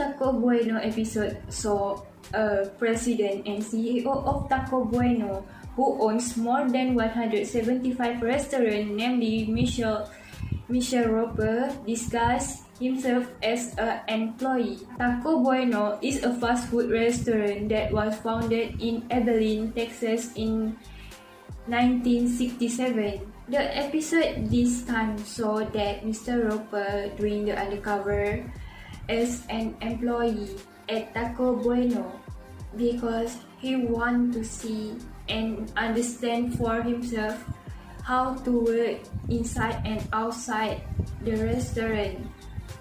Taco Bueno episode saw a president and CEO of Taco Bueno who owns more than 175 restaurants, namely Michel Roper, disguised himself as an employee. Taco Bueno is a fast food restaurant that was founded in Abilene, Texas in 1967. The episode this time saw that Mr. Roper doing the undercover as an employee at Taco Bueno because he want to see and understand for himself how to work inside and outside the restaurant.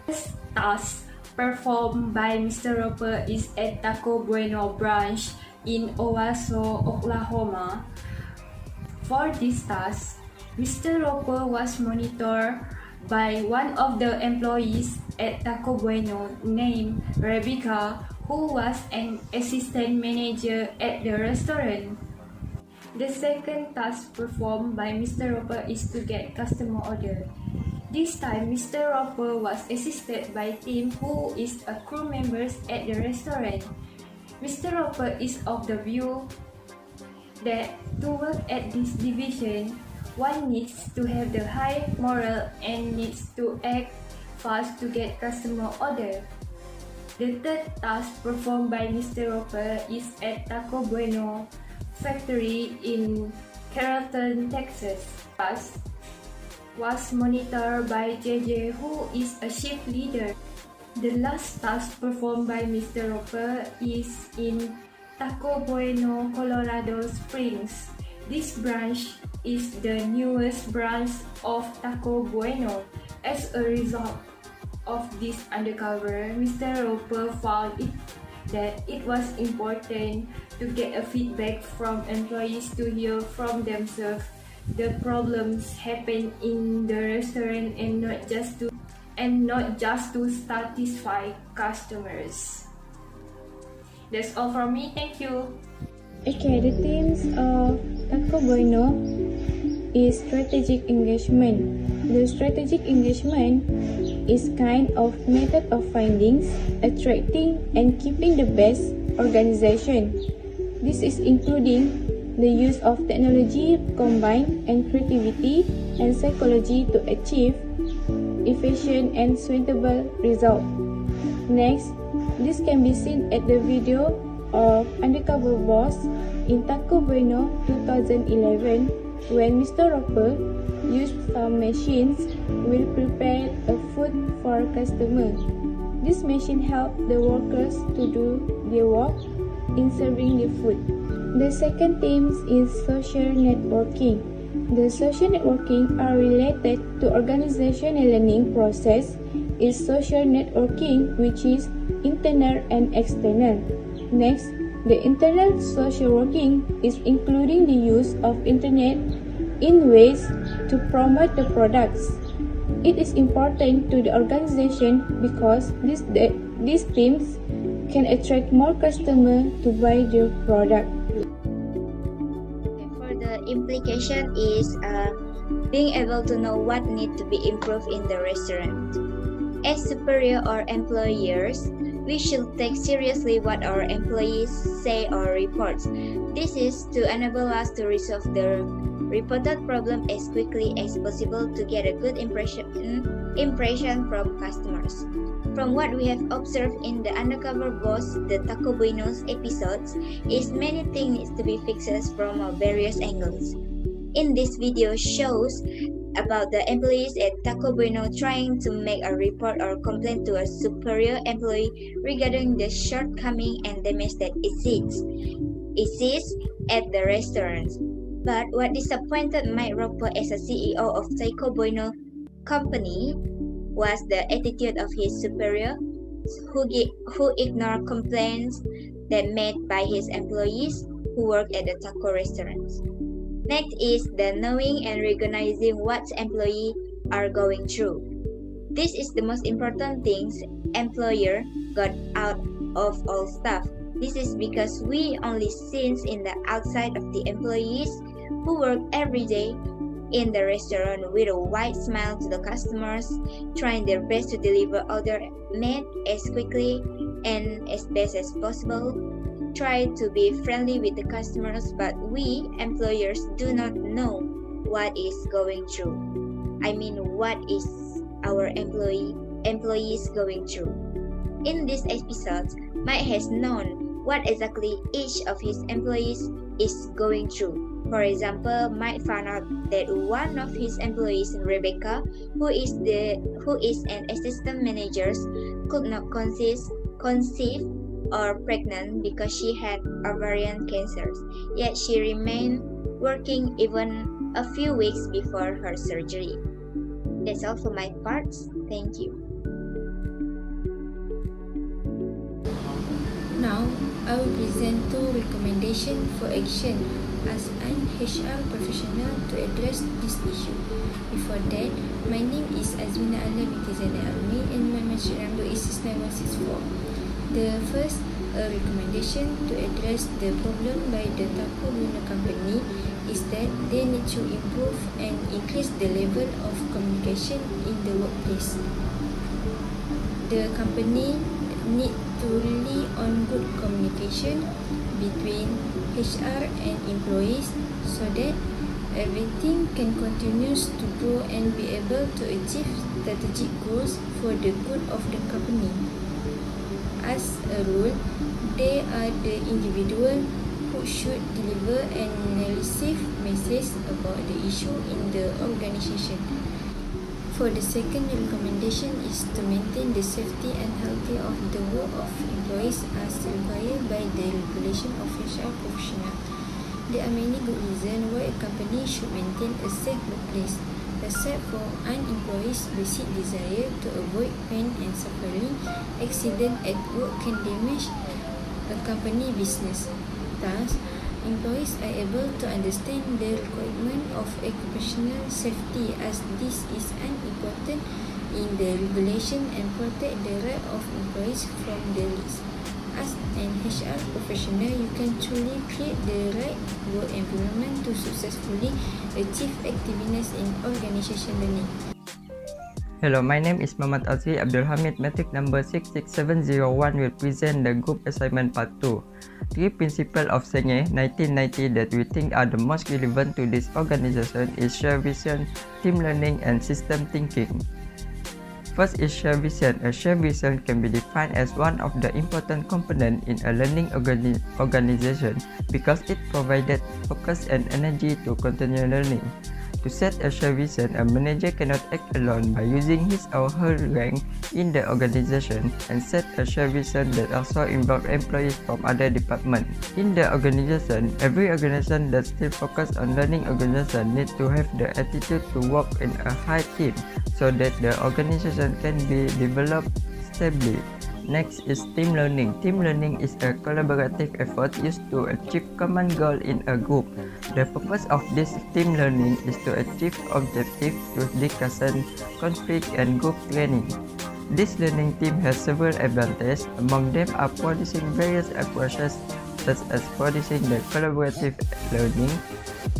This task performed by Mr. Roper is at Taco Bueno branch in Owasso, Oklahoma. For this task, Mr. Roper was monitored by one of the employees at Taco Bueno named Rebecca, who was an assistant manager at the restaurant. The second task performed by Mr. Roper is to get customer order. This time, Mr. Roper was assisted by Tim, who is a crew member at the restaurant. Mr. Roper is of the view that to work at this division, one needs to have the high morale and needs to act fast to get customer order. The third task performed by Mr. Roper is at Taco Bueno factory in Carrollton, Texas. Task was monitored by JJ, who is a shift leader. The last task performed by Mr. Roper is in Taco Bueno, Colorado Springs. This branch is the newest branch of Taco Bueno. As a result of this undercover, Mr. Roper found that it was important to get a feedback from employees to hear from themselves the problems happen in the restaurant and not just to satisfy customers. That's all from me. Thank you. Okay, the themes of Taco Bueno is strategic engagement. The strategic engagement is kind of method of finding, attracting, and keeping the best organization. This is including the use of technology combined and creativity and psychology to achieve efficient and suitable result. Next, this can be seen at the video of Undercover Boss in Taco Bueno 2011 when Mr. Roper used some machines will prepare a food for customer. This machine helped the workers to do their work in serving the food. The second theme is social networking. The social networking are related to organizational learning process is social networking, which is internal and external. Next, the internal social working is including the use of internet in ways to promote the products. It is important to the organization because these teams can attract more customers to buy their product. For the implication is being able to know what needs to be improved in the restaurant. As superior or employers, we should take seriously what our employees say or report. This is to enable us to resolve the reported problem as quickly as possible to get a good impression from customers. From what we have observed in the Undercover Boss, the Taco Bueno's episodes, is many things need to be fixed from various angles. In this video shows about the employees at Taco Bueno trying to make a report or complaint to a superior employee regarding the shortcoming and damage that exists at the restaurant. But what disappointed Mike Roper as a CEO of Taco Bueno company was the attitude of his superior who ignored complaints that made by his employees who work at the taco restaurants. Next is the knowing and recognizing what employees are going through. This is the most important thing employer got out of all stuff. This is because we only see in the outside of the employees who work every day in the restaurant with a wide smile to the customers, trying their best to deliver order made as quickly and as best as possible, try to be friendly with the customers, but we employers do not know what is going through. I mean, what is our employees going through. In this episode, Mike has known what exactly each of his employees is going through. For example, Mike found out that one of his employees, Rebecca, who is an assistant manager, could not conceive or pregnant because she had ovarian cancer. Yet she remained working even a few weeks before her surgery. That's all for my parts. Thank you. Now, I will present two recommendations for action as an HR professional to address this issue. Before that, my name is Azmina Ala binti Zainal Almi and my menstrual number is 69164. The first recommendation to address the problem by the Taco Buena company is that they need to improve and increase the level of communication in the workplace. The company need to rely on good communication between HR and employees so that everything can continue to grow and be able to achieve strategic goals for the good of the company. As a rule, they are the individual who should deliver and receive messages about the issue in the organization. For the second recommendation is to maintain the safety and health of the work of employees as required by the regulation of HR professional. There are many good reasons why a company should maintain a safe workplace, except for an employee's basic desire to avoid pain and suffering. Accident at work can damage a company business. Thus, employees are able to understand the requirement of occupational safety as this is an important in the regulation and protect the right of employees from the risk. As an HR professional, you can truly create the right work environment to successfully achieve effectiveness in organization learning. Hello, my name is Muhammad Azri Abdul Hamid. Metric number 66701 will present the group assignment part 2. Three principles of Senge 1990 that we think are the most relevant to this organization is shared vision, team learning, and system thinking. First is shared vision. A shared vision can be defined as one of the important components in a learning organization because it provided focus and energy to continue learning. To set a shared vision, a manager cannot act alone by using his or her rank in the organization and set a shared vision that also involves employees from other departments. In the organization, every organization that still focuses on learning organization needs to have the attitude to work in a high team so that the organization can be developed stably. Next is team learning. Team learning is a collaborative effort used to achieve common goal in a group. The purpose of this team learning is to achieve objectives through discussion, conflict, and group training. This learning team has several advantages. Among them are producing various approaches such as producing the collaborative learning,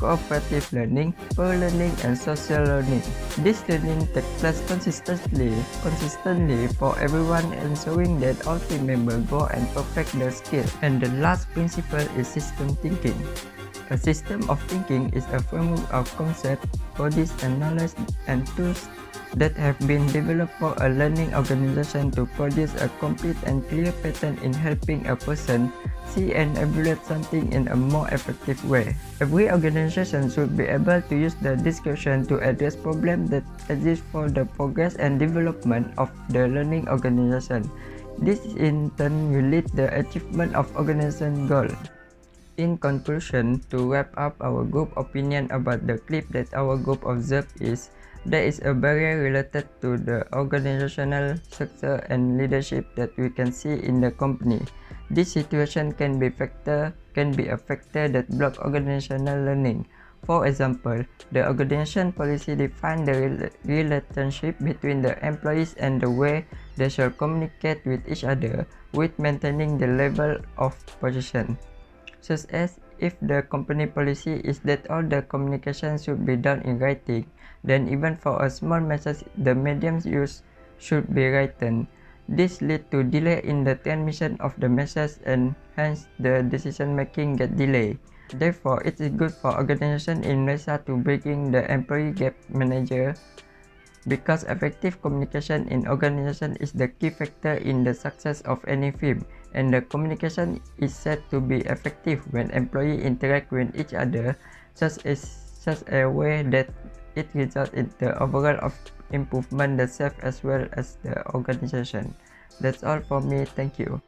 cooperative learning, peer learning, and social learning. This learning takes place consistently for everyone, ensuring that all team members grow and perfect their skills. And the last principle is system thinking. A system of thinking is a framework of concepts, bodies, and knowledge and tools that have been developed for a learning organization to produce a complete and clear pattern in helping a person see and evaluate something in a more effective way. Every organization should be able to use the description to address problems that exist for the progress and development of the learning organization. This in turn will lead the achievement of organization goals. In conclusion, to wrap up our group opinion about the clip that our group observed is there is a barrier related to the organizational structure and leadership that we can see in the company. This situation can be a factor that blocks organizational learning. For example, the organization policy defines the relationship between the employees and the way they shall communicate with each other, with maintaining the level of position. Such as if the company policy is that all the communication should be done in writing, then even for a small message, the mediums used should be written. This lead to delay in the transmission of the message and hence the decision making get delayed. Therefore, it is good for organization in Malaysia to bring the employee gap manager because effective communication in organization is the key factor in the success of any firm, and the communication is said to be effective when employees interact with each other such a way that it results in the overall of improvement the self as well as the organization. That's all for me. Thank you.